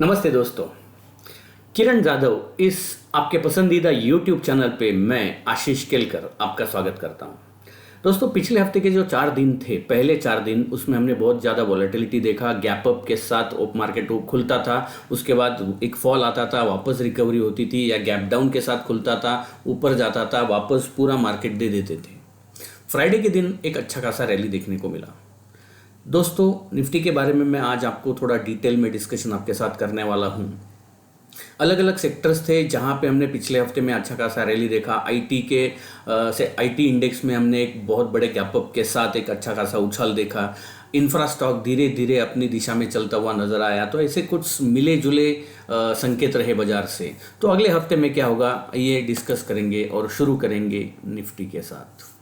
नमस्ते दोस्तों। किरण जाधव इस आपके पसंदीदा YouTube चैनल पे मैं आशीष केलकर आपका स्वागत करता हूँ। दोस्तों, पिछले हफ्ते के जो 4 दिन थे, पहले 4 दिन, उसमें हमने बहुत ज़्यादा वॉलेटिलिटी देखा। गैप अप के साथ ओप मार्केट खुलता था, उसके बाद एक फॉल आता था, वापस रिकवरी होती थी, या गैप डाउन के साथ खुलता था, ऊपर जाता था, वापस पूरा मार्केट दे देते थे। फ्राइडे के दिन एक अच्छा खासा रैली देखने को मिला। दोस्तों, निफ्टी के बारे में मैं आज आपको थोड़ा डिटेल में डिस्कशन आपके साथ करने वाला हूँ। अलग अलग सेक्टर्स थे जहाँ पे हमने पिछले हफ्ते में अच्छा खासा रैली देखा। आईटी इंडेक्स में हमने एक बहुत बड़े गैप अप के साथ एक अच्छा खासा उछाल देखा। इंफ्रा स्टॉक धीरे धीरे अपनी दिशा में चलता हुआ नजर आया। तो ऐसे कुछ मिले जुले संकेत रहे बाजार से। तो अगले हफ्ते में क्या होगा, ये डिस्कस करेंगे और शुरू करेंगे निफ्टी के साथ।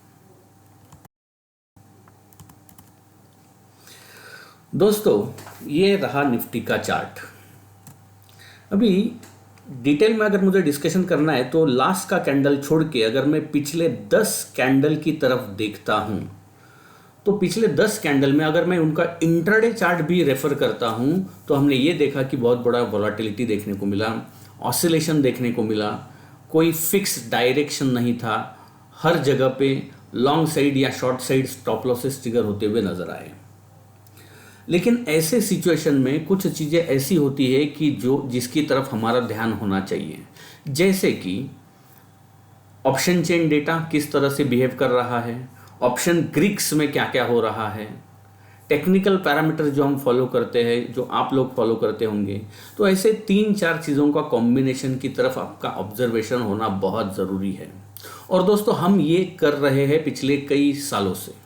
दोस्तों, ये रहा निफ्टी का चार्ट। अभी डिटेल में अगर मुझे डिस्कशन करना है तो लास्ट का कैंडल छोड़ के अगर मैं पिछले 10 कैंडल की तरफ देखता हूं, तो पिछले 10 कैंडल में अगर मैं उनका इंट्राडे चार्ट भी रेफर करता हूं, तो हमने ये देखा कि बहुत बड़ा वॉलेटिलिटी देखने को मिला, ऑसिलेशन देखने को मिला, कोई फिक्स डायरेक्शन नहीं था। हर जगह पे लॉन्ग साइड या short side stop losses trigger होते हुए नजर आए। लेकिन ऐसे सिचुएशन में कुछ चीज़ें ऐसी होती है कि जिसकी तरफ हमारा ध्यान होना चाहिए, जैसे कि ऑप्शन चेन डेटा किस तरह से बिहेव कर रहा है, ऑप्शन ग्रिक्स में क्या क्या हो रहा है, टेक्निकल पैरामीटर जो हम फॉलो करते हैं, जो आप लोग फॉलो करते होंगे। तो ऐसे 3-4 चीज़ों का कॉम्बिनेशन की तरफ आपका ऑब्जर्वेशन होना बहुत ज़रूरी है। और दोस्तों, हम ये कर रहे हैं पिछले कई सालों से।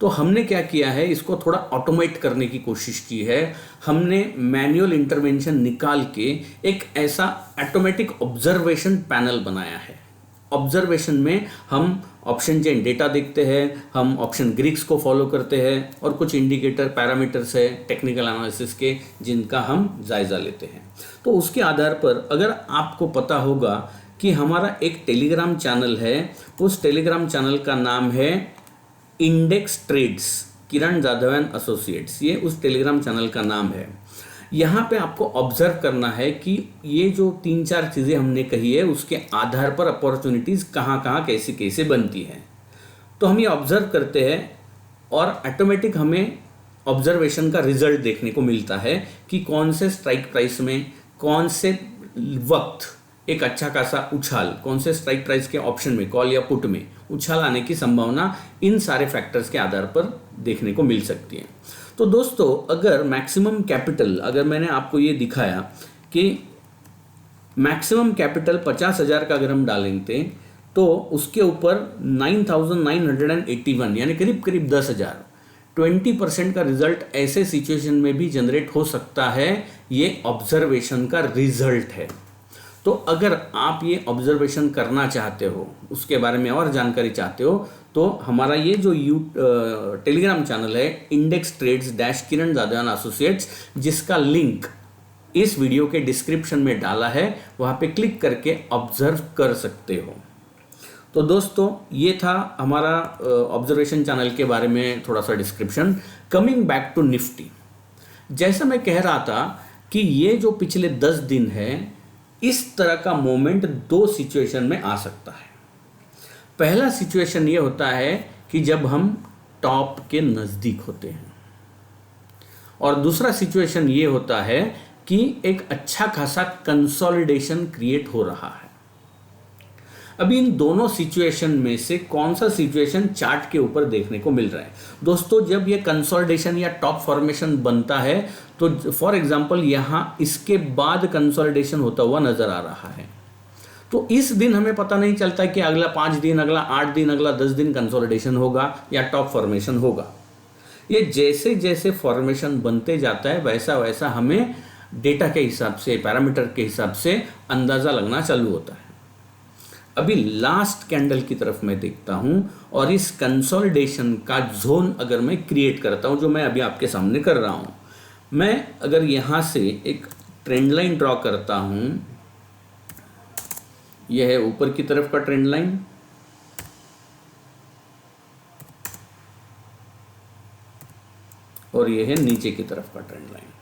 तो हमने क्या किया है, इसको थोड़ा ऑटोमेट करने की कोशिश की है। हमने मैनुअल इंटरवेंशन निकाल के एक ऐसा ऑटोमेटिक ऑब्जर्वेशन पैनल बनाया है। ऑब्जर्वेशन में हम ऑप्शन चेन डेटा देखते हैं, हम ऑप्शन ग्रिक्स को फॉलो करते हैं, और कुछ इंडिकेटर पैरामीटर्स है टेक्निकल एनालिसिस के, जिनका हम जायजा लेते हैं। तो उसके आधार पर अगर आपको पता होगा कि हमारा एक टेलीग्राम चैनल है, उस टेलीग्राम चैनल का नाम है index trades Kiran Jadhav and associates, ये उस टेलीग्राम चैनल का नाम है। यहाँ पे आपको ऑब्जर्व करना है कि ये जो 3-4 चीज़ें हमने कही है, उसके आधार पर अपॉर्चुनिटीज़ कहाँ कहाँ कैसे कैसे बनती हैं। तो हम ये ऑब्जर्व करते हैं और ऑटोमेटिक हमें ऑब्जर्वेशन का रिजल्ट देखने को मिलता है कि कौन से स्ट्राइक प्राइस में, कौन से वक्त एक अच्छा खासा उछाल, कौन से स्ट्राइक प्राइस के ऑप्शन में, कॉल या पुट में उछाल आने की संभावना इन सारे फैक्टर्स के आधार पर देखने को मिल सकती है। तो दोस्तों, अगर मैक्सिमम कैपिटल, अगर मैंने आपको ये दिखाया कि मैक्सिमम कैपिटल 50,000 का अगर हम डालेंगे तो उसके ऊपर 9,981 यानी करीब करीब 10,000, 20% का रिजल्ट ऐसे सिचुएशन में भी जनरेट हो सकता है। ये ऑब्जर्वेशन का रिजल्ट है। तो अगर आप ये ऑब्जर्वेशन करना चाहते हो, उसके बारे में और जानकारी चाहते हो, तो हमारा ये जो टेलीग्राम चैनल है index trades dash Kiran Jadhav and associates, जिसका लिंक इस वीडियो के डिस्क्रिप्शन में डाला है, वहाँ पे क्लिक करके ऑब्जर्व कर सकते हो। तो दोस्तों, ये था हमारा ऑब्जर्वेशन चैनल के बारे में थोड़ा सा description. Coming back to Nifty, जैसा मैं कह रहा था कि ये जो पिछले 10 दिन है, इस तरह का मोमेंट 2 सिचुएशन में आ सकता है। पहला सिचुएशन ये होता है कि जब हम टॉप के नज़दीक होते हैं, और दूसरा सिचुएशन ये होता है कि एक अच्छा खासा कंसोलिडेशन क्रिएट हो रहा है। अभी इन दोनों सिचुएशन में से कौन सा सिचुएशन चार्ट के ऊपर देखने को मिल रहा है? दोस्तों, जब ये कंसोलिडेशन या टॉप फॉर्मेशन बनता है, तो फॉर एग्जांपल यहाँ इसके बाद कंसोलिडेशन होता हुआ नजर आ रहा है, तो इस दिन हमें पता नहीं चलता कि अगला 5 दिन, अगला 8 दिन, अगला 10 दिन कंसोलिडेशन होगा या टॉप फॉर्मेशन होगा। ये जैसे जैसे फॉर्मेशन बनते जाता है, वैसा वैसा हमें डेटा के हिसाब से, पैरामीटर के हिसाब से अंदाज़ा लगना चालू होता है। अभी लास्ट कैंडल की तरफ मैं देखता हूं, और इस कंसोलिडेशन का जोन अगर मैं क्रिएट करता हूं, जो मैं अभी आपके सामने कर रहा हूं, मैं अगर यहां से एक ट्रेंड लाइन ड्रॉ करता हूं, यह है ऊपर की तरफ का ट्रेंड लाइन, और यह है नीचे की तरफ का ट्रेंड लाइन।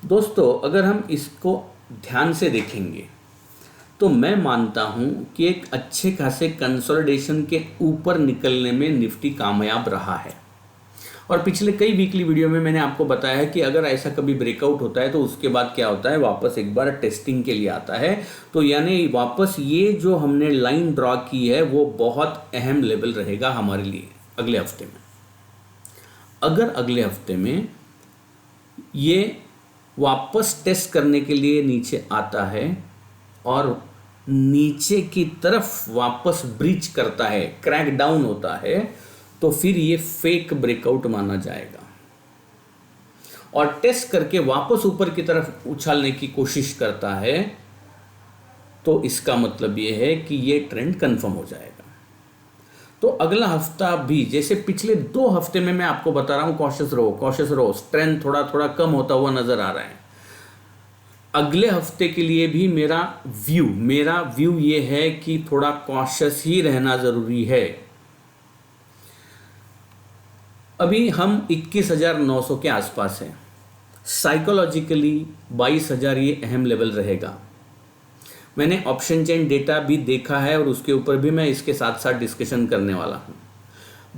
दोस्तों अगर हम इसको ध्यान से देखेंगे तो मैं मानता हूं कि एक अच्छे खासे कंसोलिडेशन के ऊपर निकलने में निफ्टी कामयाब रहा है। और पिछले कई वीकली वीडियो में मैंने आपको बताया है कि अगर ऐसा कभी ब्रेकआउट होता है तो उसके बाद क्या होता है, वापस एक बार टेस्टिंग के लिए आता है। तो यानी वापस ये जो हमने लाइन ड्रॉ की है वो बहुत अहम लेवल रहेगा हमारे लिए अगले हफ्ते में। अगर अगले हफ्ते में ये वापस टेस्ट करने के लिए नीचे आता है और नीचे की तरफ वापस ब्रीच करता है, क्रैक डाउन होता है, तो फिर ये फेक ब्रेकआउट माना जाएगा। और टेस्ट करके वापस ऊपर की तरफ उछालने की कोशिश करता है तो इसका मतलब ये है कि ये ट्रेंड कंफर्म हो जाएगा। तो अगला हफ्ता भी जैसे पिछले 2 हफ्ते में मैं आपको बता रहा हूं, कॉशियस रहो, स्ट्रेंथ थोड़ा थोड़ा कम होता हुआ नजर आ रहा है। अगले हफ्ते के लिए भी मेरा व्यू ये है कि थोड़ा कॉशियस ही रहना जरूरी है। अभी हम 21,900 के आसपास हैं। साइकोलॉजिकली 22,000 ये अहम लेवल रहेगा। मैंने ऑप्शन चेन डेटा भी देखा है और उसके ऊपर भी मैं इसके साथ साथ डिस्कशन करने वाला हूँ।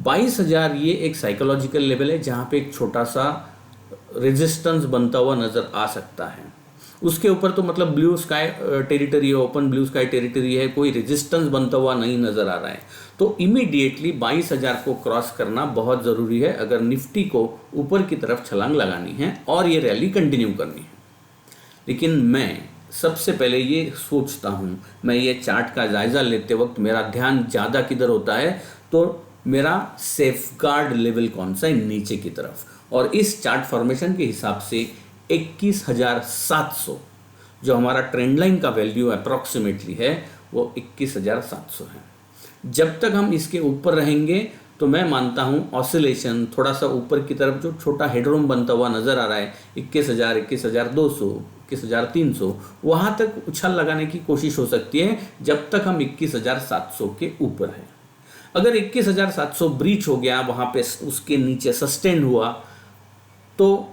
22,000 ये एक साइकोलॉजिकल लेवल है जहाँ पे एक छोटा सा रेजिस्टेंस बनता हुआ नज़र आ सकता है। उसके ऊपर तो मतलब ब्लू स्काई टेरिटरी है, ओपन ब्लू स्काई टेरिटरी है, कोई रेजिस्टेंस बनता हुआ नहीं नज़र आ रहा है। तो इमीडिएटली 22,000 को क्रॉस करना बहुत ज़रूरी है अगर निफ्टी को ऊपर की तरफ छलांग लगानी है और ये रैली कंटिन्यू करनी है। लेकिन मैं सबसे पहले ये सोचता हूँ, मैं ये चार्ट का जायज़ा लेते वक्त मेरा ध्यान ज़्यादा किधर होता है, तो मेरा सेफगार्ड लेवल कौन सा है, नीचे की तरफ। और इस चार्ट फॉर्मेशन के हिसाब से 21,700 जो हमारा ट्रेंड लाइन का वैल्यू अप्रॉक्सीमेटली है वो 21,700 है। जब तक हम इसके ऊपर रहेंगे तो मैं मानता हूँ ऑसिलेशन थोड़ा सा ऊपर की तरफ जो छोटा हेडरूम बनता हुआ नज़र आ रहा है 21,000, 21,200, 21,300 वहाँ तक उछाल लगाने की कोशिश हो सकती है जब तक हम 21,700 के ऊपर हैं। अगर 21,700 ब्रीच हो गया, वहाँ पे उसके नीचे सस्टेन हुआ, तो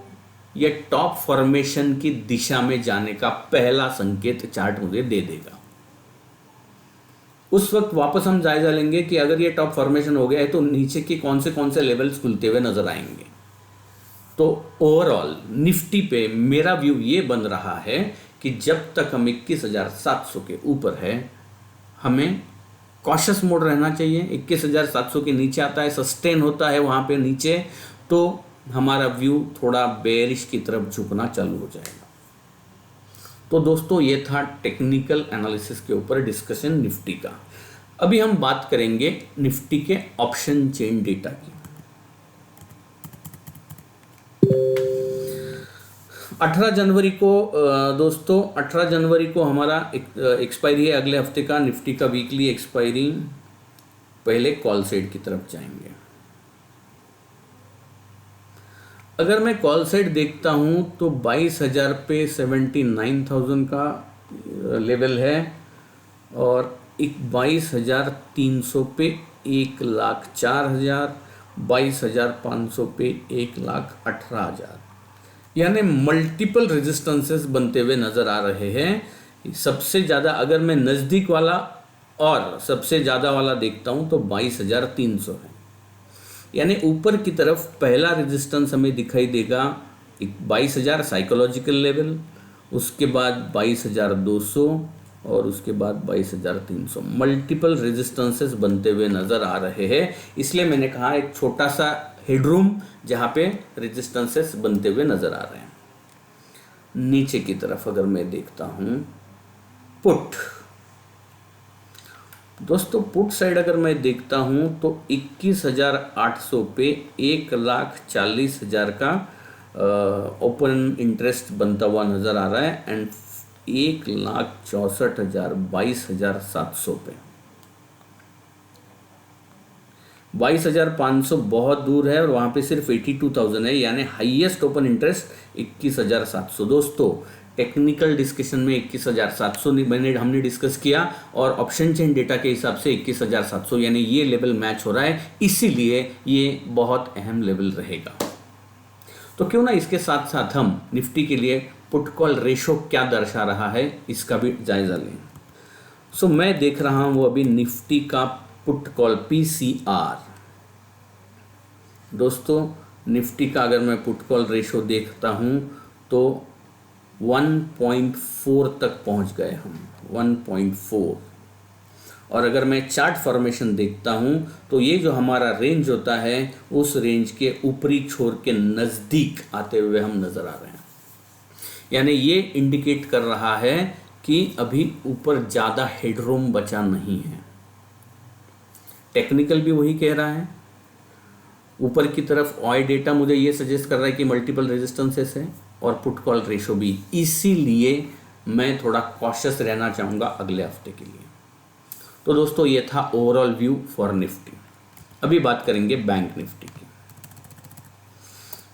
ये टॉप फॉर्मेशन की दिशा में जाने का पहला संकेत चार्ट मुझे दे देगा। उस वक्त वापस हम जायजा लेंगे कि अगर ये टॉप फॉर्मेशन हो गया है तो नीचे के कौन से लेवल्स खुलते हुए नजर आएंगे। तो ओवरऑल निफ्टी पे मेरा व्यू ये बन रहा है कि जब तक हम 21,700 के ऊपर है हमें कॉशियस मोड रहना चाहिए। 21,700 के नीचे आता है, सस्टेन होता है वहाँ पे नीचे, तो हमारा व्यू थोड़ा बेरिश की तरफ झुकना चालू हो जाएगा। तो दोस्तों ये था टेक्निकल एनालिसिस के ऊपर डिस्कशन निफ्टी का। अभी हम बात करेंगे निफ्टी के ऑप्शन चेन डेटा की। 18 जनवरी को दोस्तों 18 जनवरी को हमारा एक्सपायरी है अगले हफ्ते का निफ्टी का वीकली एक्सपायरी। पहले कॉल साइड की तरफ जाएंगे। अगर मैं कॉल साइड देखता हूं तो 22,000 पे 79,000 का लेवल है और 22,300 पे 1,04,000, 22,500 पे 1,18,000, यानी मल्टीपल रेजिस्टेंसेस बनते हुए नज़र आ रहे हैं। सबसे ज़्यादा अगर मैं नज़दीक वाला और सबसे ज़्यादा वाला देखता हूं तो 22,300 है, यानी ऊपर की तरफ पहला रेजिस्टेंस हमें दिखाई देगा 22,000 साइकोलॉजिकल लेवल, उसके बाद 22,200 और उसके बाद 22,300 मल्टीपल रेजिस्टेंसेस बनते हुए नज़र आ रहे हैं। इसलिए मैंने कहा एक छोटा सा हेडरूम जहाँ पे रेजिस्टेंसेस बनते हुए नज़र आ रहे हैं। नीचे की तरफ अगर मैं देखता हूँ पुट, दोस्तों पुट साइड अगर मैं देखता हूं तो 21,800 पे 1,40,000 का ओपन इंटरेस्ट बनता हुआ नज़र आ रहा है एंड 1,64,000 22,700 पे 22,500 बहुत दूर है और वहाँ पे सिर्फ 82,000 है, यानी हाईएस्ट ओपन इंटरेस्ट 21,700। दोस्तों टेक्निकल डिस्कशन में 21,700 हमने डिस्कस किया और ऑप्शन चेन डेटा के हिसाब से 21,700 यानी ये लेवल मैच हो रहा है, इसीलिए ये बहुत अहम लेवल रहेगा। तो क्यों ना इसके साथ साथ हम निफ्टी के लिए पुट कॉल रेशो क्या दर्शा रहा है इसका भी जायज़ा लें। सो मैं देख रहा हूँ अभी निफ्टी का पुट कॉल पीसीआर। दोस्तों निफ्टी का अगर मैं पुट कॉल रेशो देखता हूँ तो 1.4 तक पहुँच गए हम, 1.4। और अगर मैं चार्ट फॉर्मेशन देखता हूँ तो ये जो हमारा रेंज होता है उस रेंज के ऊपरी छोर के नज़दीक आते हुए हम नज़र आ रहे हैं। यानी ये इंडिकेट कर रहा है कि अभी ऊपर ज़्यादा हेडरूम बचा नहीं है। टेक्निकल भी वही कह रहा है। ऊपर की तरफ ऑय डेटा मुझे ये सजेस्ट कर रहा है कि मल्टीपल रेजिस्टेंसेस है और पुट कॉल रेशो भी, इसीलिए मैं थोड़ा कॉशियस रहना चाहूँगा अगले हफ्ते के लिए। तो दोस्तों ये था ओवरऑल व्यू फॉर निफ्टी। अभी बात करेंगे बैंक निफ्टी की।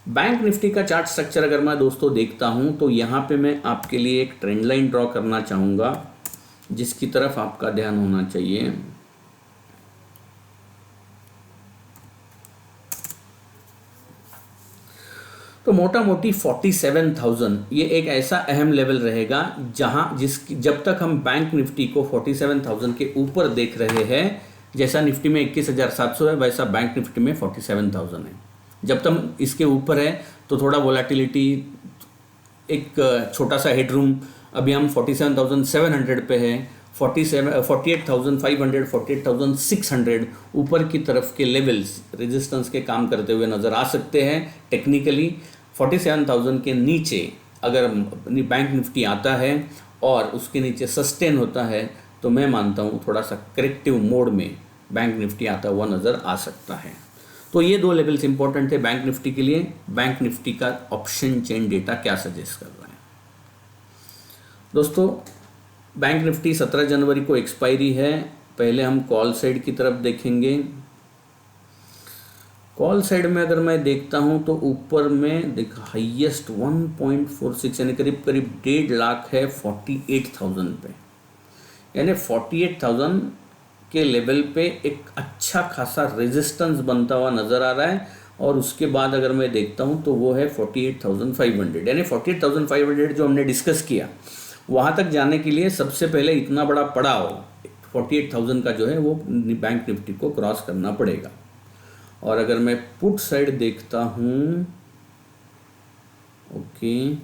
बैंक निफ्टी का चार्ट स्ट्रक्चर अगर मैं दोस्तों देखता हूं तो यहां पे मैं आपके लिए एक ट्रेंड लाइन ड्रॉ करना चाहूँगा जिसकी तरफ आपका ध्यान होना चाहिए। तो मोटा मोटी 47,000 ये एक ऐसा अहम लेवल रहेगा जब तक हम बैंक निफ्टी को 47,000 के ऊपर देख रहे हैं, जैसा निफ्टी में 21,700 है वैसा बैंक निफ्टी में 47,000 है। जब तक इसके ऊपर है तो थोड़ा वोलेटिलिटी, एक छोटा सा हेडरूम, अभी हम 47,700 पे है, 48,500, 48,600 ऊपर की तरफ के लेवल्स रेजिस्टेंस के काम करते हुए नज़र आ सकते हैं। टेक्निकली 47,000 के नीचे अगर बैंक निफ्टी आता है और उसके नीचे सस्टेन होता है तो मैं मानता हूँ थोड़ा सा करेक्टिव मोड में बैंक निफ्टी आता हुआ नज़र आ सकता है। तो ये दो लेवल्स इंपॉर्टेंट थे बैंक निफ्टी के लिए। बैंक निफ्टी का ऑप्शन चेन डेटा क्या सजेस्ट कर रहा है दोस्तों? बैंक निफ्टी 17 जनवरी को एक्सपायरी है। पहले हम कॉल साइड की तरफ देखेंगे। कॉल साइड में अगर मैं देखता हूं तो ऊपर में देखा हाईएस्ट 1.46 यानी करीब करीब 1.5 लाख है 48,000 पे, यानी 48,000 के लेवल पे एक अच्छा खासा रेजिस्टेंस बनता हुआ नज़र आ रहा है। और उसके बाद अगर मैं देखता हूं तो वो है 48,500, यानी 48,500 जो हमने डिस्कस किया वहाँ तक जाने के लिए सबसे पहले इतना बड़ा पड़ाव 48,000 का जो है वो बैंक निफ्टी को क्रॉस करना पड़ेगा। और अगर मैं पुट साइड देखता हूँ, ओके,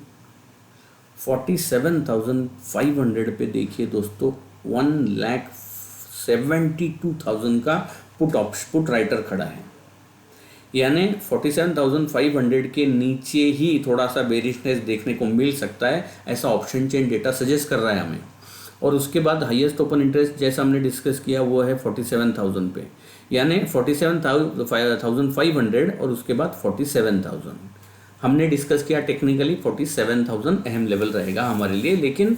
47,500 पे देखिए दोस्तों 1,72,000 का पुट राइटर खड़ा है, यानी 47,500 के नीचे ही थोड़ा सा बेरिशनेस देखने को मिल सकता है, ऐसा ऑप्शन चेन डेटा सजेस्ट कर रहा है हमें। और उसके बाद हाईएस्ट ओपन इंटरेस्ट जैसा हमने डिस्कस किया वो है 47,000 पे, यानी 47,500 और उसके बाद 47,000 हमने डिस्कस किया। टेक्निकली 47,000 अहम लेवल रहेगा हमारे लिए, लेकिन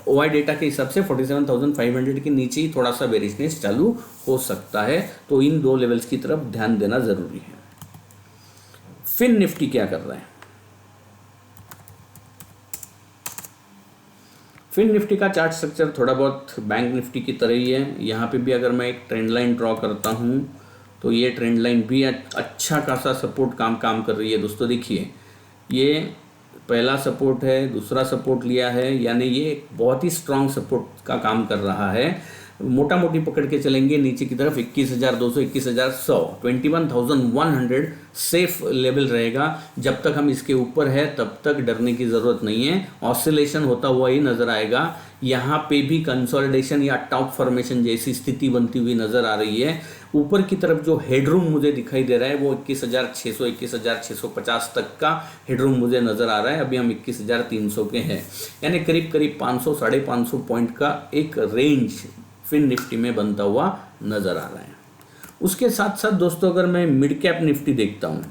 ओआई डेटा के हिसाब से 47,500 के नीचे ही थोड़ा सा बेरिशनेस चालू हो सकता है। तो इन दो लेवल्स की तरफ ध्यान देना ज़रूरी है। फिन निफ्टी क्या कर रहा है? फिन निफ्टी का चार्ट स्ट्रक्चर थोड़ा बहुत बैंक निफ्टी की तरह ही है। यहाँ पे भी अगर मैं एक ट्रेंड लाइन ड्रॉ करता हूँ तो ये ट्रेंड लाइन भी अच्छा खासा सपोर्ट काम कर रही है दोस्तों। देखिए ये पहला सपोर्ट है, दूसरा सपोर्ट लिया है, यानी ये बहुत ही स्ट्रांग सपोर्ट का काम कर रहा है। मोटा मोटी पकड़ के चलेंगे नीचे की तरफ 21,200, 21,100, 21,100 सेफ लेवल रहेगा। जब तक हम इसके ऊपर है तब तक डरने की ज़रूरत नहीं है। ऑसिलेशन होता हुआ ही नज़र आएगा। यहाँ पे भी कंसोलिडेशन या टॉप फॉर्मेशन जैसी स्थिति बनती हुई नज़र आ रही है। ऊपर की तरफ जो हेडरूम मुझे दिखाई दे रहा है वो 21,600, 21,650 तक का हेडरूम मुझे नज़र आ रहा है। अभी हम 21,300 के हैं, यानी करीब करीब 500, 550 पॉइंट का एक रेंज फिन निफ्टी में बनता हुआ नज़र आ रहा है। उसके साथ साथ दोस्तों अगर मैं मिड कैप निफ्टी देखता हूँ,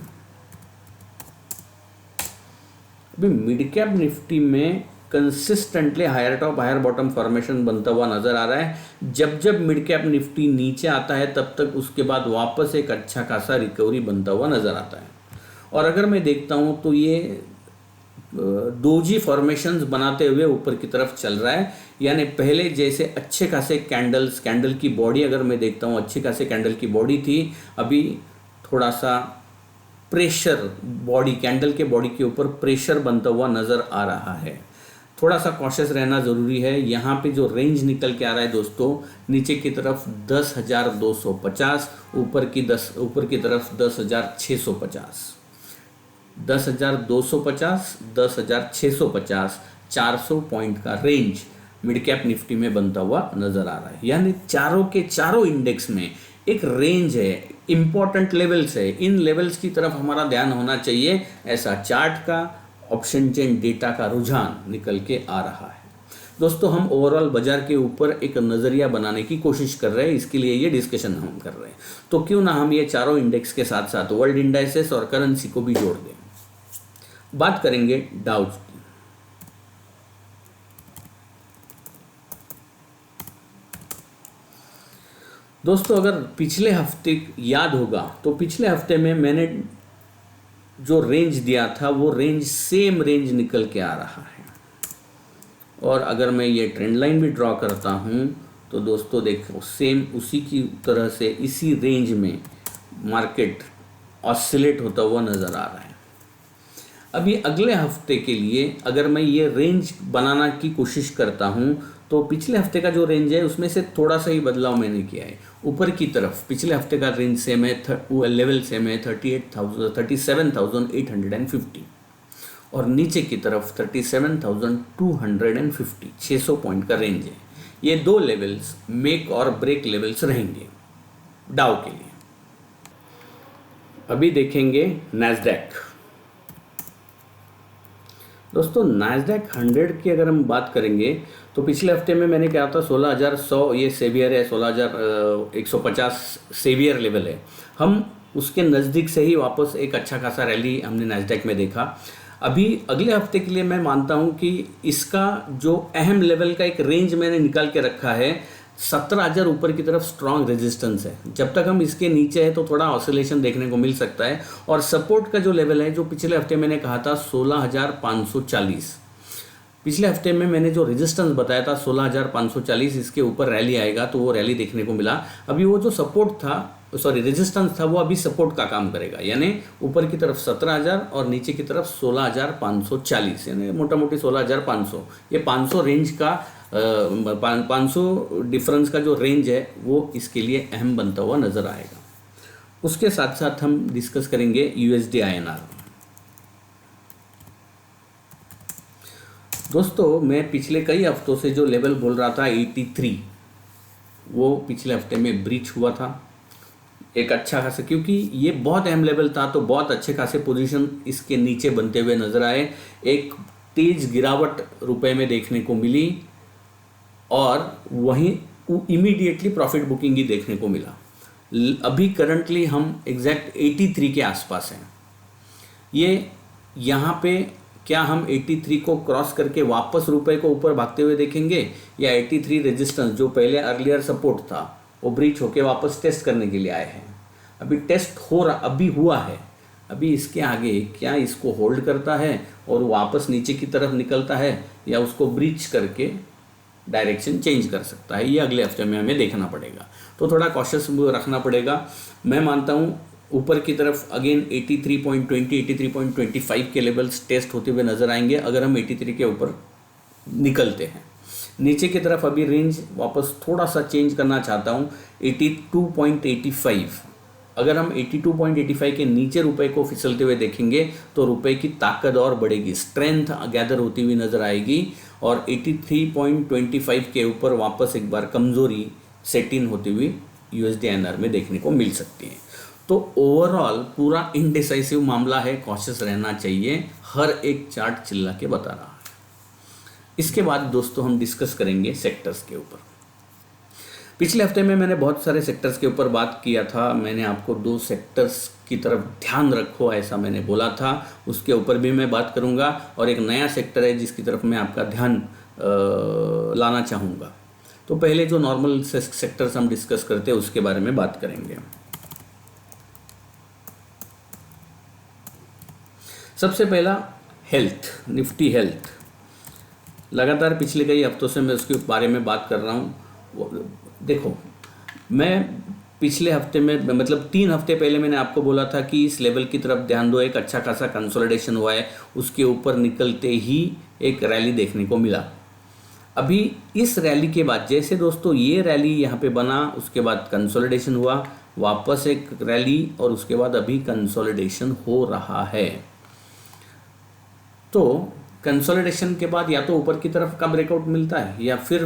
अभी मिड कैप निफ्टी में consistently higher top higher bottom formation बनता हुआ नज़र आ रहा है। जब मिड कैप निफ्टी नीचे आता है तब तक उसके बाद वापस एक अच्छा खासा रिकवरी बनता हुआ नज़र आता है। और अगर मैं देखता हूँ तो ये डोजी फॉर्मेशंस बनाते हुए ऊपर की तरफ चल रहा है, यानी पहले जैसे अच्छे खासे कैंडल की बॉडी अगर मैं देखता हूँ अच्छे खासे कैंडल की बॉडी थी, अभी थोड़ा सा प्रेशर बॉडी कैंडल के बॉडी के ऊपर प्रेशर बनता हुआ नज़र आ रहा है। थोड़ा सा कॉशियस रहना ज़रूरी है। यहाँ पे जो रेंज निकल के आ रहा है दोस्तों, नीचे की तरफ 10,250, ऊपर की तरफ 10,650, 10,250, 10,650, 400 पॉइंट का रेंज मिड कैप निफ्टी में बनता हुआ नज़र आ रहा है। यानी चारों के चारों इंडेक्स में एक रेंज है, इंपॉर्टेंट लेवल्स है। इन लेवल्स की तरफ हमारा ध्यान होना चाहिए, ऐसा चार्ट का ऑप्शन चेन डेटा का रुझान निकल के आ रहा है। दोस्तों, हम ओवरऑल बाजार के ऊपर एक नज़रिया बनाने की कोशिश कर रहे हैं, इसके लिए ये डिस्कशन हम कर रहे हैं। तो क्यों ना हम ये चारों इंडेक्स के साथ साथ वर्ल्ड इंडाइसेस और करेंसी को भी जोड़ दें। बात करेंगे डाउ की। दोस्तों, अगर पिछले हफ्ते याद होगा तो पिछले हफ्ते में मैंने जो रेंज दिया था वो रेंज सेम रेंज निकल के आ रहा है। और अगर मैं ये ट्रेंड लाइन भी ड्रॉ करता हूँ तो दोस्तों देखो, सेम उसी की तरह से इसी रेंज में मार्केट ऑसिलेट होता हुआ नज़र आ रहा है। अभी अगले हफ्ते के लिए अगर मैं ये रेंज बनाना की कोशिश करता हूँ तो पिछले हफ्ते का जो रेंज है उसमें से थोड़ा सा ही बदलाव मैंने किया है। ऊपर की तरफ पिछले हफ्ते का रेंज सेम है, लेवल सेम है 37,850, और नीचे की तरफ 37,250, 600 पॉइंट का रेंज है। ये दो लेवल्स मेक और ब्रेक लेवल्स रहेंगे डाउ के लिए। अभी देखेंगे नैस्डैक। दोस्तों, नैस्डैक 100 की अगर हम बात करेंगे तो पिछले हफ्ते में मैंने कहा था 16,100 ये सेवियर है, 16,150 सेवियर लेवल है। हम उसके नज़दीक से ही वापस एक अच्छा खासा रैली हमने नैस्डैक में देखा। अभी अगले हफ्ते के लिए मैं मानता हूं कि इसका जो अहम लेवल का एक रेंज मैंने निकाल के रखा है, 17,000 ऊपर की तरफ स्ट्रॉन्ग रेजिस्टेंस है। जब तक हम इसके नीचे है तो थोड़ा ऑसिलेशन देखने को मिल सकता है। और सपोर्ट का जो लेवल है जो पिछले हफ्ते मैंने कहा था 16,540, पिछले हफ्ते में मैंने जो रेजिस्टेंस बताया था 16,540, इसके ऊपर रैली आएगा तो वो रैली देखने को मिला। अभी वो जो सपोर्ट था, रेजिस्टेंस था, वो अभी सपोर्ट का काम करेगा। यानी ऊपर की तरफ 17,000 और नीचे की तरफ 16,540, यानी मोटा मोटी 16,500। ये 500 रेंज का 500 डिफरेंस का जो रेंज है वो इसके लिए अहम बनता हुआ नज़र आएगा। उसके साथ साथ हम डिस्कस करेंगे यूएसडी INR। दोस्तों, मैं पिछले कई हफ्तों से जो लेवल बोल रहा था 83, वो पिछले हफ्ते में ब्रीच हुआ था एक अच्छा खासा, क्योंकि ये बहुत अहम लेवल था तो बहुत अच्छे खासे पोजीशन इसके नीचे बनते हुए नजर आए। एक तेज गिरावट रुपए में देखने को मिली और वहीं इमीडिएटली प्रॉफिट बुकिंग ही देखने को मिला। अभी करंटली हम एग्जैक्ट 83 के आसपास हैं। ये यहाँ पे क्या हम 83 को क्रॉस करके वापस रुपए को ऊपर भागते हुए देखेंगे, या 83 रेजिस्टेंस जो पहले अर्लियर सपोर्ट था वो ब्रीच होके वापस टेस्ट करने के लिए आए हैं। अभी टेस्ट अभी हुआ है। अभी इसके आगे क्या इसको होल्ड करता है और वापस नीचे की तरफ निकलता है, या उसको ब्रीच करके डायरेक्शन चेंज कर सकता है, ये अगले हफ्ते में हमें देखना पड़ेगा। तो थोड़ा कॉशियस रखना पड़ेगा। मैं मानता हूँ ऊपर की तरफ अगेन 83.20, 83.25 के लेवल्स टेस्ट होते हुए नजर आएंगे अगर हम 83 के ऊपर निकलते हैं। नीचे की तरफ अभी रेंज वापस थोड़ा सा चेंज करना चाहता हूँ 82.85। अगर हम 82.85 के नीचे रुपए को फिसलते हुए देखेंगे तो रुपए की ताकत और बढ़ेगी, स्ट्रेंथ गैदर होती हुई नजर आएगी, और 83.25 के ऊपर वापस एक बार कमजोरी सेट इन होती हुई यूएसडी INR में देखने को मिल सकती है। तो ओवरऑल पूरा इनडिसाइसिव मामला है, कॉशियस रहना चाहिए। हर एक चार्ट चिल्ला के बता रहा है। इसके बाद दोस्तों हम डिस्कस करेंगे सेक्टर्स के ऊपर। पिछले हफ्ते में मैंने बहुत सारे सेक्टर्स के ऊपर बात किया था। मैंने आपको 2 सेक्टर्स की तरफ ध्यान रखो ऐसा मैंने बोला था, उसके ऊपर भी मैं बात करूंगा। और एक नया सेक्टर है जिसकी तरफ मैं आपका ध्यान लाना चाहूँगा। तो पहले जो नॉर्मल सेक्टर्स हम डिस्कस करते हैं उसके बारे में बात करेंगे। सबसे पहला हेल्थ, निफ्टी हेल्थ। लगातार पिछले कई हफ्तों से मैं उसके बारे में बात कर रहा हूँ। देखो, मैं पिछले हफ्ते में मतलब 3 हफ्ते पहले मैंने आपको बोला था कि इस लेवल की तरफ ध्यान दो, एक अच्छा खासा कंसोलिडेशन हुआ है, उसके ऊपर निकलते ही एक रैली देखने को मिला। अभी इस रैली के बाद जैसे दोस्तों ये रैली यहाँ पे बना, उसके बाद कंसोलिडेशन हुआ, वापस एक रैली और उसके बाद अभी कंसोलिडेशन हो रहा है। तो कंसोलिडेशन के बाद या तो ऊपर की तरफ का ब्रेकआउट मिलता है या फिर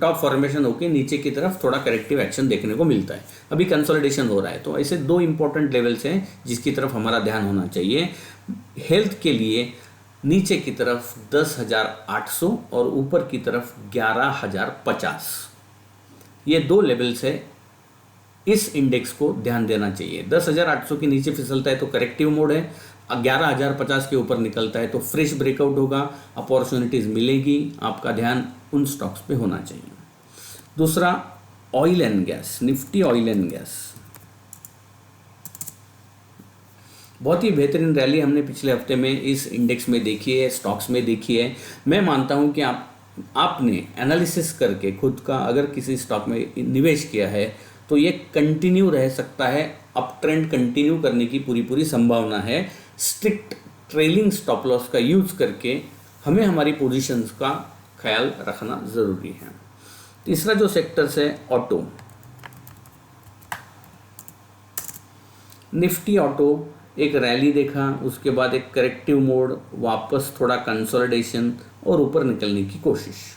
टॉप फॉर्मेशन होकर नीचे की तरफ थोड़ा करेक्टिव एक्शन देखने को मिलता है। अभी कंसोलिडेशन हो रहा है, तो ऐसे 2 इंपॉर्टेंट लेवल्स हैं जिसकी तरफ हमारा ध्यान होना चाहिए। हेल्थ के लिए नीचे की तरफ 10,800 और ऊपर की तरफ 11,050, ये 2 लेवल्स है, इस इंडेक्स को ध्यान देना चाहिए। 10,800 के नीचे फिसलता है तो करेक्टिव मोड है, 11,050 के ऊपर निकलता है तो फ्रेश ब्रेकआउट होगा, अपॉर्चुनिटीज मिलेगी, आपका ध्यान उन स्टॉक्स पे होना चाहिए। दूसरा oil and gas, Nifty oil and gas, बहुत ही बेहतरीन रैली हमने पिछले हफ्ते में इस इंडेक्स में देखी है, स्टॉक्स में देखी है। मैं मानता हूं कि आपने एनालिसिस करके खुद का अगर किसी स्टॉक में निवेश किया है तो ये कंटिन्यू रह सकता है, अप ट्रेंड कंटिन्यू करने की पूरी संभावना है। स्ट्रिक्ट ट्रेलिंग स्टॉप लॉस का यूज करके हमें हमारी पोजीशंस का ख्याल रखना ज़रूरी है। तीसरा जो सेक्टर्स है ऑटो, निफ्टी ऑटो एक रैली देखा, उसके बाद एक करेक्टिव मोड, वापस थोड़ा कंसोलिडेशन और ऊपर निकलने की कोशिश।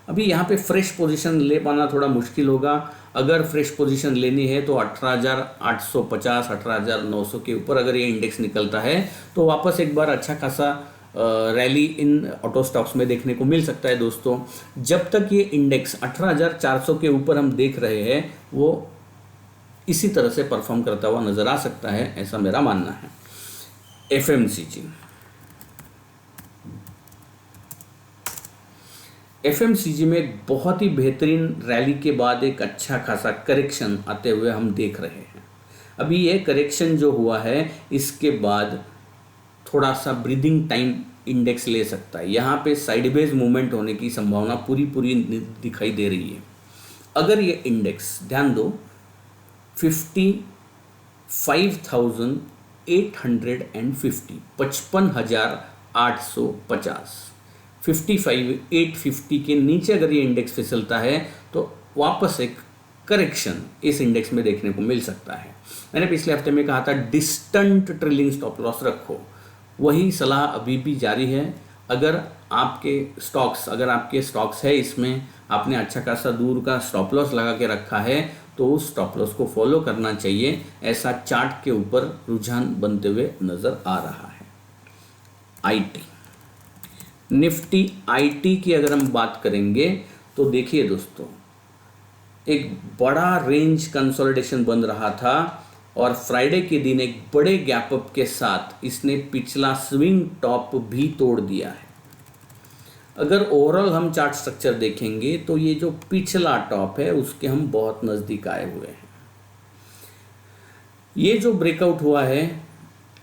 अभी यहाँ पे फ्रेश पोजीशन ले पाना थोड़ा मुश्किल होगा। अगर फ्रेश पोजीशन लेनी है तो 18,850 18,900 के ऊपर अगर ये इंडेक्स निकलता है तो वापस एक बार अच्छा खासा रैली इन ऑटो स्टॉक्स में देखने को मिल सकता है। दोस्तों जब तक ये इंडेक्स 18,400 के ऊपर हम देख रहे हैं वो इसी तरह से परफॉर्म करता हुआ नजर आ सकता है, ऐसा मेरा मानना है। एफएमसीजी में एक बहुत ही बेहतरीन रैली के बाद एक अच्छा खासा करेक्शन आते हुए हम देख रहे हैं। अभी ये करेक्शन जो हुआ है इसके बाद थोड़ा सा ब्रीदिंग टाइम इंडेक्स ले सकता है। यहाँ पे साइडवेज मूवमेंट होने की संभावना पूरी दिखाई दे रही है। अगर ये इंडेक्स ध्यान दो 55,850 55,850 55,850 के नीचे अगर ये इंडेक्स फिसलता है तो वापस एक करेक्शन इस इंडेक्स में देखने को मिल सकता है। मैंने पिछले हफ्ते में कहा था डिस्टेंट ट्रेलिंग स्टॉप लॉस रखो, वही सलाह अभी भी जारी है। अगर आपके स्टॉक्स है इसमें आपने अच्छा खासा दूर का स्टॉप लॉस लगा के रखा है तो उस स्टॉप लॉस को फॉलो करना चाहिए, ऐसा चार्ट के ऊपर रुझान बनते हुए नजर आ रहा है। आईटी, निफ्टी आईटी की अगर हम बात करेंगे तो देखिए दोस्तों एक बड़ा रेंज कंसोलिडेशन बन रहा था और फ्राइडे के दिन एक बड़े गैप अप के साथ इसने पिछला स्विंग टॉप भी तोड़ दिया है। अगर ओवरऑल हम चार्ट स्ट्रक्चर देखेंगे तो ये जो पिछला टॉप है उसके हम बहुत नज़दीक आए हुए हैं। ये जो ब्रेकआउट हुआ है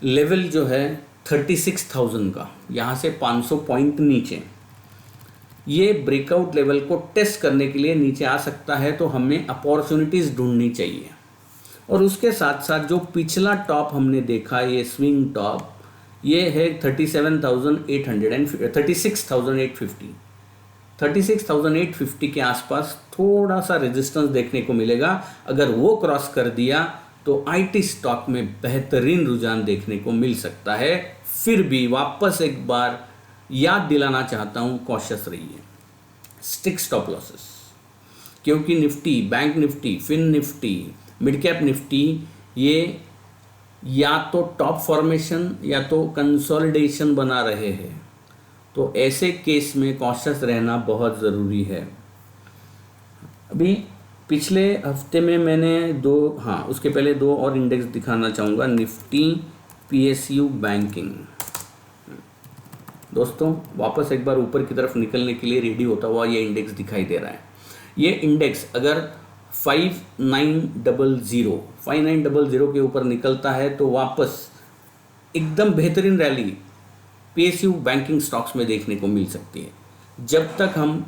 लेवल जो है 36,000 का, यहाँ से 500 पॉइंट नीचे, ये ब्रेकआउट लेवल को टेस्ट करने के लिए नीचे आ सकता है तो हमें अपॉर्चुनिटीज़ ढूंढनी चाहिए। और उसके साथ साथ जो पिछला टॉप हमने देखा ये स्विंग टॉप ये है 36,850 के आसपास थोड़ा सा रेजिस्टेंस देखने को मिलेगा। अगर वो क्रॉस कर दिया तो आईटी स्टॉक में बेहतरीन रुझान देखने को मिल सकता है। फिर भी वापस एक बार याद दिलाना चाहता हूँ, कॉशियस रहिए, स्टिक स्टॉप लॉसेस, क्योंकि Nifty, bank Nifty, fin Nifty, mid cap Nifty ये या तो टॉप फॉर्मेशन या तो कंसोलिडेशन बना रहे हैं, तो ऐसे केस में कॉशियस रहना बहुत ज़रूरी है। अभी पिछले हफ्ते में मैंने उसके पहले 2 और इंडेक्स दिखाना चाहूँगा, निफ्टी पीएसयू बैंकिंग। दोस्तों वापस एक बार ऊपर की तरफ निकलने के लिए रेडी होता हुआ ये इंडेक्स दिखाई दे रहा है। ये इंडेक्स अगर 5900 के ऊपर निकलता है तो वापस एकदम बेहतरीन रैली पीएसयू बैंकिंग स्टॉक्स में देखने को मिल सकती है। जब तक हम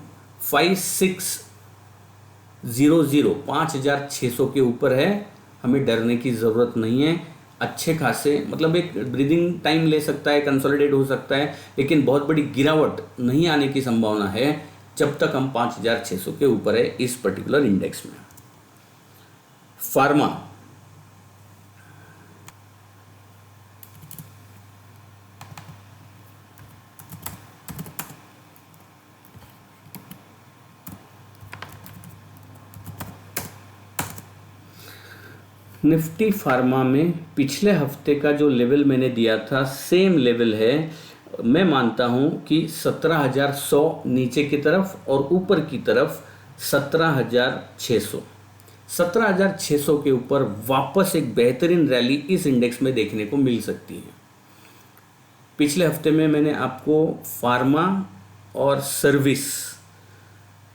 00 5600 के ऊपर है, हमें डरने की ज़रूरत नहीं है। अच्छे खासे मतलब एक ब्रीदिंग टाइम ले सकता है, कंसोलिडेट हो सकता है, लेकिन बहुत बड़ी गिरावट नहीं आने की संभावना है जब तक हम 5600 के ऊपर है इस पर्टिकुलर इंडेक्स में। फार्मा निफ्टी फार्मा में पिछले हफ्ते का जो लेवल मैंने दिया था सेम लेवल है। मैं मानता हूं कि 17,100 नीचे की तरफ और ऊपर की तरफ 17,600। 17,600 के ऊपर वापस एक बेहतरीन रैली इस इंडेक्स में देखने को मिल सकती है। पिछले हफ्ते में मैंने आपको फार्मा और सर्विस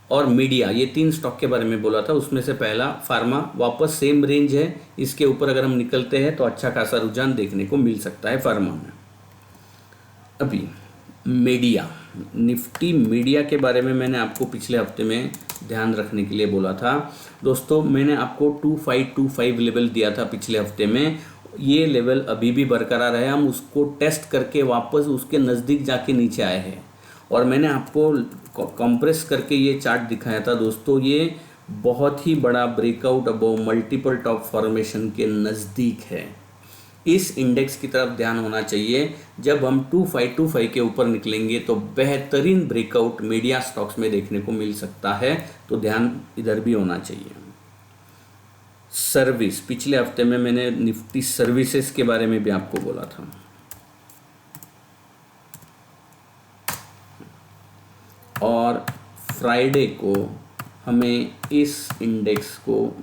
और मीडिया ये 3 स्टॉक के बारे में बोला था। उसमें से पहला फार्मा वापस सेम रेंज है, इसके ऊपर अगर हम निकलते हैं तो अच्छा खासा रुझान देखने को मिल सकता है फार्मा में। अभी मीडिया, निफ्टी मीडिया के बारे में मैंने आपको पिछले हफ्ते में ध्यान रखने के लिए बोला था। दोस्तों मैंने आपको 2525 लेवल दिया था पिछले हफ्ते में, ये लेवल अभी भी बरकरार है। हम उसको टेस्ट करके वापस उसके नज़दीक जाके नीचे आए हैं और मैंने आपको कंप्रेस करके ये चार्ट दिखाया था। दोस्तों ये बहुत ही बड़ा breakout above multiple top formation के नज़दीक है। इस इंडेक्स की तरफ ध्यान होना चाहिए। जब हम 2525 के ऊपर निकलेंगे तो बेहतरीन ब्रेकआउट मीडिया स्टॉक्स में देखने को मिल सकता है, तो ध्यान इधर भी होना चाहिए। सर्विस, पिछले हफ्ते में मैंने निफ्टी सर्विसेज के बारे में भी आपको बोला था। और फ्राइडे को हमें इस इंडेक्स को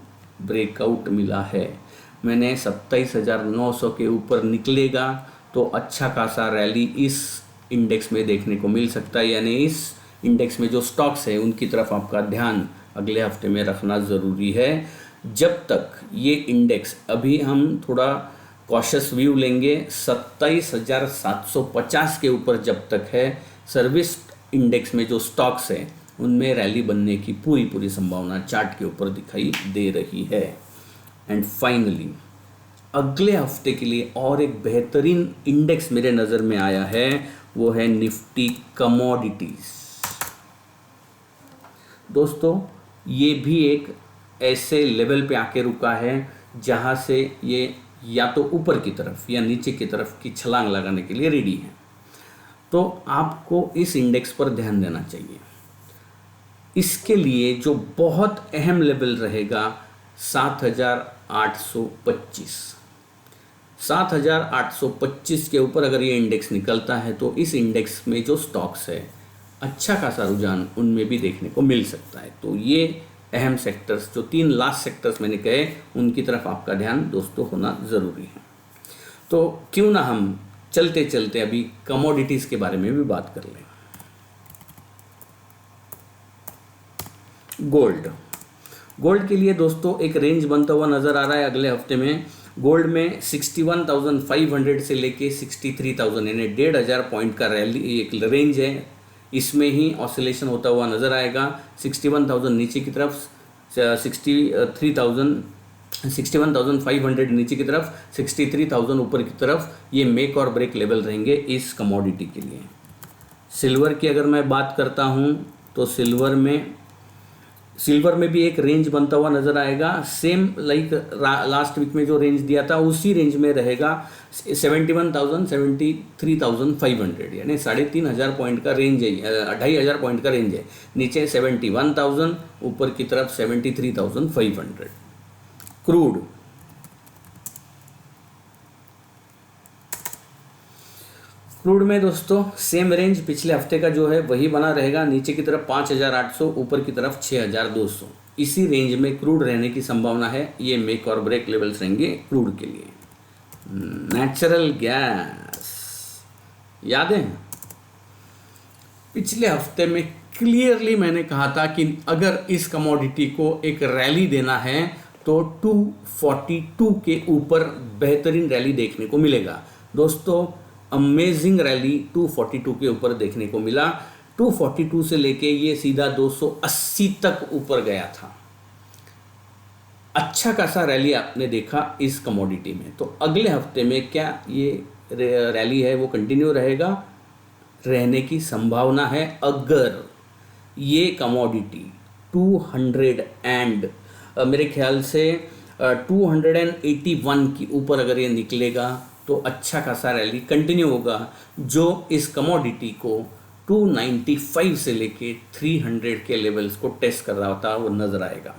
ब्रेकआउट मिला है। मैंने 27,900 के ऊपर निकलेगा तो अच्छा खासा रैली इस इंडेक्स में देखने को मिल सकता है। यानी इस इंडेक्स में जो स्टॉक्स है उनकी तरफ आपका ध्यान अगले हफ्ते में रखना ज़रूरी है। जब तक ये इंडेक्स, अभी हम थोड़ा कॉशियस व्यू लेंगे, 27,750 के ऊपर जब तक है, सर्विस इंडेक्स में जो स्टॉक्स हैं उनमें रैली बनने की पूरी संभावना चार्ट के ऊपर दिखाई दे रही है। एंड फाइनली अगले हफ्ते के लिए और एक बेहतरीन इंडेक्स मेरे नज़र में आया है, वो है निफ्टी कमोडिटीज। दोस्तों ये भी एक ऐसे लेवल पे आके रुका है जहाँ से ये या तो ऊपर की तरफ या नीचे की तरफ की छलांग लगाने के लिए रेडी है। तो आपको इस इंडेक्स पर ध्यान देना चाहिए। इसके लिए जो बहुत अहम लेवल रहेगा 7,825। 7,825 के ऊपर अगर ये इंडेक्स निकलता है तो इस इंडेक्स में जो स्टॉक्स है अच्छा खासा रुझान उनमें भी देखने को मिल सकता है। तो ये अहम सेक्टर्स, जो 3 लास्ट सेक्टर्स मैंने कहे, उनकी तरफ आपका ध्यान दोस्तों होना ज़रूरी है। तो क्यों ना हम चलते चलते अभी कमोडिटीज़ के बारे में भी बात कर लें। गोल्ड के लिए दोस्तों एक रेंज बनता हुआ नज़र आ रहा है अगले हफ्ते में। गोल्ड में 61,500 से लेके 63,000 यानी 1,500 पॉइंट का रैली एक रेंज है, इसमें ही ऑसिलेशन होता हुआ नज़र आएगा। 61,000 नीचे की तरफ, 61,500 नीचे की तरफ, 63,000 ऊपर की तरफ, ये मेक और ब्रेक लेवल रहेंगे इस कमोडिटी के लिए। सिल्वर की अगर मैं बात करता हूँ तो सिल्वर में भी एक रेंज बनता हुआ नज़र आएगा। सेम लाइक लास्ट वीक में जो रेंज दिया था उसी रेंज में रहेगा। 71,000 73,500 यानी 3,500 पॉइंट का रेंज है, 2,500 पॉइंट का रेंज है। नीचे 71,000, ऊपर की तरफ 73,500। क्रूड में दोस्तों सेम रेंज पिछले हफ्ते का जो है वही बना रहेगा। नीचे की तरफ 5,800, ऊपर की तरफ 6,200, इसी रेंज में क्रूड रहने की संभावना है। ये मेक और ब्रेक लेवल्स रहेंगे क्रूड के लिए। नेचुरल गैस, याद है पिछले हफ्ते में क्लियरली मैंने कहा था कि अगर इस कमोडिटी को एक रैली देना है तो 242 के ऊपर बेहतरीन रैली देखने को मिलेगा। दोस्तों अमेजिंग रैली 242 के ऊपर देखने को मिला। 242 से लेके ये सीधा 280 तक ऊपर गया था। अच्छा खासा रैली आपने देखा इस कमोडिटी में, तो अगले हफ्ते में क्या ये रैली है वो कंटिन्यू रहेगा? रहने की संभावना है अगर ये कमोडिटी 200 एंड मेरे ख्याल से 281 की ऊपर अगर ये निकलेगा तो अच्छा खासा रैली कंटिन्यू होगा, जो इस कमोडिटी को 295 से लेके 300 के लेवल्स को टेस्ट कर रहा होता वो नज़र आएगा।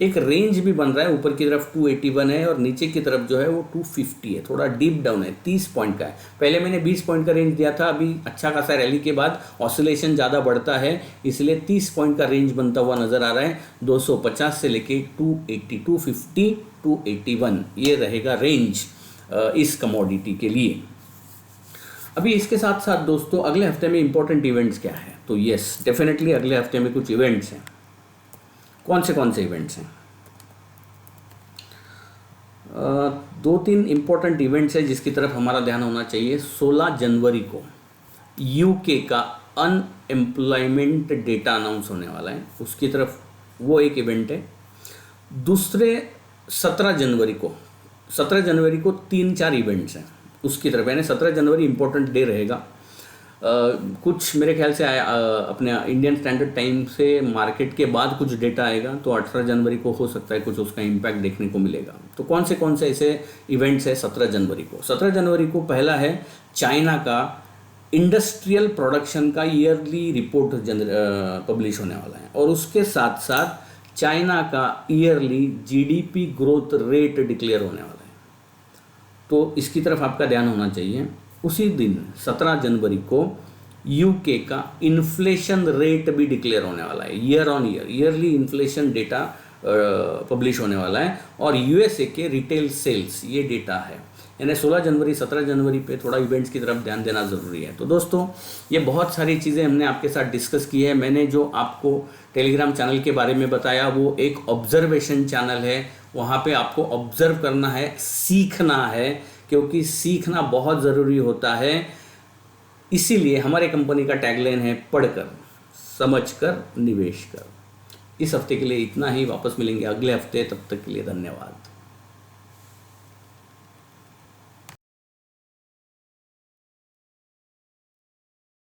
एक रेंज भी बन रहा है, ऊपर की तरफ 281 है और नीचे की तरफ जो है वो 250 है, थोड़ा डीप डाउन है, 30 पॉइंट का है। पहले मैंने 20 पॉइंट का रेंज दिया था, अभी अच्छा खासा रैली के बाद ऑसिलेशन ज़्यादा बढ़ता है, इसलिए 30 पॉइंट का रेंज बनता हुआ नज़र आ रहा है। 250 से लेके 280, 250, 281 ये रहेगा रेंज इस कमोडिटी के लिए। अभी इसके साथ साथ दोस्तों अगले हफ्ते में इंपॉर्टेंट इवेंट्स क्या है? तो यस, डेफिनेटली अगले हफ्ते में कुछ इवेंट्स हैं। कौन से इवेंट्स हैं? 2-3 इंपॉर्टेंट इवेंट्स हैं जिसकी तरफ हमारा ध्यान होना चाहिए। 16 जनवरी को यूके का अनएम्प्लॉयमेंट डेटा अनाउंस होने वाला है, उसकी तरफ वो एक इवेंट है। दूसरे 17 जनवरी को 3-4 इवेंट्स हैं उसकी तरफ, यानी 17 जनवरी इंपॉर्टेंट डे रहेगा। कुछ मेरे ख्याल से अपने इंडियन स्टैंडर्ड टाइम से मार्केट के बाद कुछ डेटा आएगा, तो 18 जनवरी को हो सकता है कुछ उसका इम्पैक्ट देखने को मिलेगा। तो कौन से ऐसे इवेंट्स है 17 जनवरी को? 17 जनवरी को पहला है चाइना का इंडस्ट्रियल प्रोडक्शन का ईयरली रिपोर्ट पब्लिश होने वाला है, और उसके साथ साथ चाइना का yearly GDP growth rate declare होने वाला है, तो इसकी तरफ आपका ध्यान होना चाहिए। उसी दिन 17 जनवरी को यूके का इन्फ्लेशन रेट भी डिक्लेयर होने वाला है, year on year yearly inflation data publish होने वाला है, और यूएसए के रिटेल सेल्स ये डेटा है। यानी 16 जनवरी 17 जनवरी पे थोड़ा इवेंट्स की तरफ ध्यान देना ज़रूरी है। तो दोस्तों ये बहुत सारी चीज़ें हमने आपके साथ डिस्कस की है। मैंने जो आपको टेलीग्राम चैनल के बारे में बताया वो एक ऑब्जर्वेशन चैनल है, वहाँ पे आपको ऑब्जर्व करना है, सीखना है, क्योंकि सीखना बहुत ज़रूरी होता है। इसीलिए हमारे कंपनी का टैगलाइन है पढ़कर समझकर निवेश कर। इस हफ्ते के लिए इतना ही, वापस मिलेंगे अगले हफ्ते, तब तक के लिए धन्यवाद।